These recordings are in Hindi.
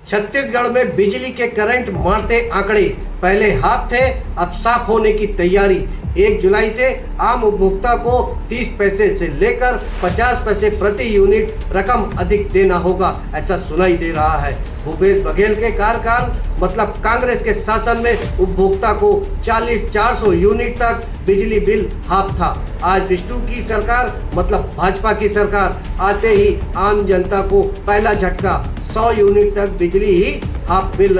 छत्तीसगढ़ में बिजली के करंट मारते आंकड़े पहले हाफ थे, अब साफ होने की तैयारी। 1 जुलाई से आम उपभोक्ता को 30 पैसे से लेकर 50 पैसे प्रति यूनिट रकम अधिक देना होगा, ऐसा सुनाई दे रहा है। भूपेश बघेल के कार्यकाल मतलब कांग्रेस के शासन में उपभोक्ता को 40-400 यूनिट तक बिजली बिल हाफ था। आज विष्णु की सरकार मतलब भाजपा की सरकार आते ही आम जनता को पहला झटका 100 यूनिट तक बिजली ही हाफ बिल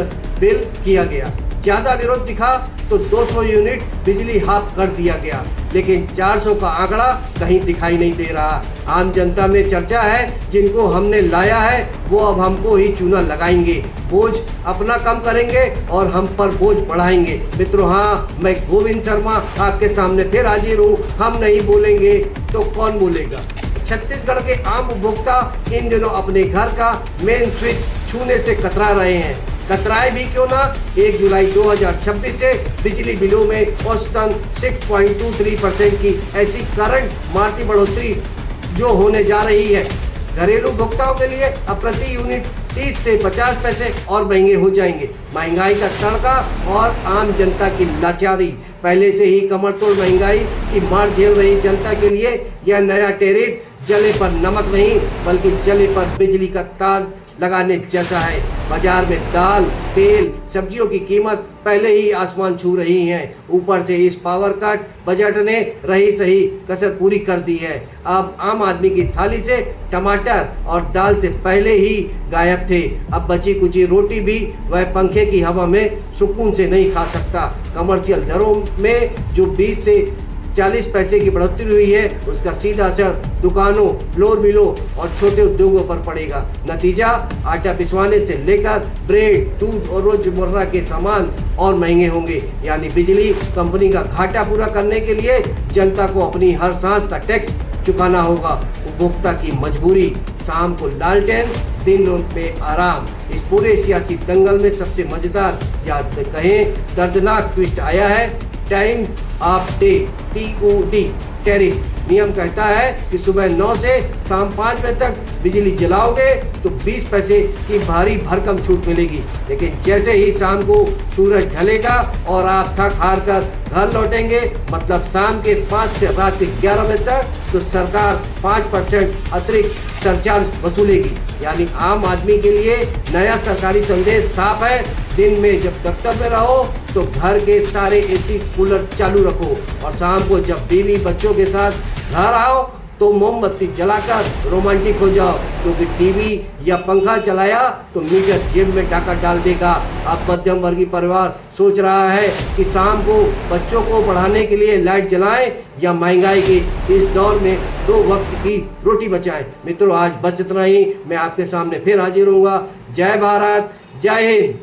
किया गया। ज्यादा विरोध दिखा तो 200 यूनिट बिजली हाफ कर दिया गया, लेकिन 400 का आंकड़ा कहीं दिखाई नहीं दे रहा। आम जनता में चर्चा है, जिनको हमने लाया है वो अब हमको ही चूना लगाएंगे, बोझ अपना कम करेंगे और हम पर बोझ बढ़ाएंगे। मित्रों, हाँ, मैं गोविंद शर्मा आपके सामने फिर हाजिर हूँ। हम नहीं बोलेंगे तो कौन बोलेगा। छत्तीसगढ़ के आम उपभोक्ता इन दिनों अपने घर का मेन स्विच छूने से कतरा रहे हैं। कतराए भी क्यों ना, 1 जुलाई 2026 से बिजली बिलों में औसतन 6.23% की ऐसी करंट मारती बढ़ोतरी जो होने जा रही है। घरेलू उपभोक्ताओं के लिए अब प्रति यूनिट 30 से 50 पैसे और महंगे हो जाएंगे। महंगाई का तड़का और आम जनता की लाचारी। पहले से ही कमर तोड़ महंगाई की मार झेल रही जनता के लिए यह नया टेरिफ जले पर नमक नहीं बल्कि जले पर बिजली का तार लगाने जैसा है। बाजार में दाल, तेल, सब्जियों की कीमत पहले ही आसमान छू रही हैं। ऊपर से इस पावर कट बजट ने रही सही कसर पूरी कर दी है। अब आम आदमी की थाली से टमाटर और दाल से पहले ही गायब थे। अब बची कुची रोटी भी वह पंखे की हवा में सुकून से नहीं खा सकता। कमर्शियल दरों में जो 20 से 40 पैसे की बढ़ोतरी हुई है, उसका सीधा असर दुकानों, फ्लोर मिलों और छोटे उद्योगों पर पड़ेगा। नतीजा, आटा पिसवाने से लेकर ब्रेड, दूध और रोजमर्रा के सामान और महंगे होंगे। यानी बिजली कंपनी का घाटा पूरा करने के लिए जनता को अपनी हर सांस का टैक्स चुकाना होगा। उपभोक्ता की मजबूरी, शाम को लालटेन, दिन में आराम। इस पूरे सियासी दंगल में सबसे मजेदार या कहें दर्दनाक ट्विस्ट आया है time of day TOD tariff. नियम कहता है कि सुबह 9 से शाम 5 बजे तक बिजली जलाओगे तो 20 पैसे की भारी भरकम छूट मिलेगी, लेकिन जैसे ही शाम को सूरज ढलेगा और आप थक हार कर घर लौटेंगे मतलब शाम के 5 से रात के 11 बजे तक, तो सरकार 5% अतिरिक्त सरचार्ज वसूलेगी। यानी आम आदमी के लिए नया सरकारी संदेश साफ है, दिन में जब दफ्तर में रहो तो घर के सारे AC कूलर चालू रखो और शाम को जब बीवी बच्चों के साथ घर आओ तो मोमबत्ती जलाकर रोमांटिक हो जाओ, क्योंकि टीवी या पंखा चलाया तो मीटर जेब में डाका डाल देगा। अब मध्यम वर्गीय परिवार सोच रहा है कि शाम को बच्चों को पढ़ाने के लिए लाइट जलाएं या महंगाई के इस दौर में 2 वक्त की रोटी बचाएं। मित्रों, आज बस इतना ही। मैं आपके सामने फिर हाजिर होऊंगा। जय भारत, जय हिंद।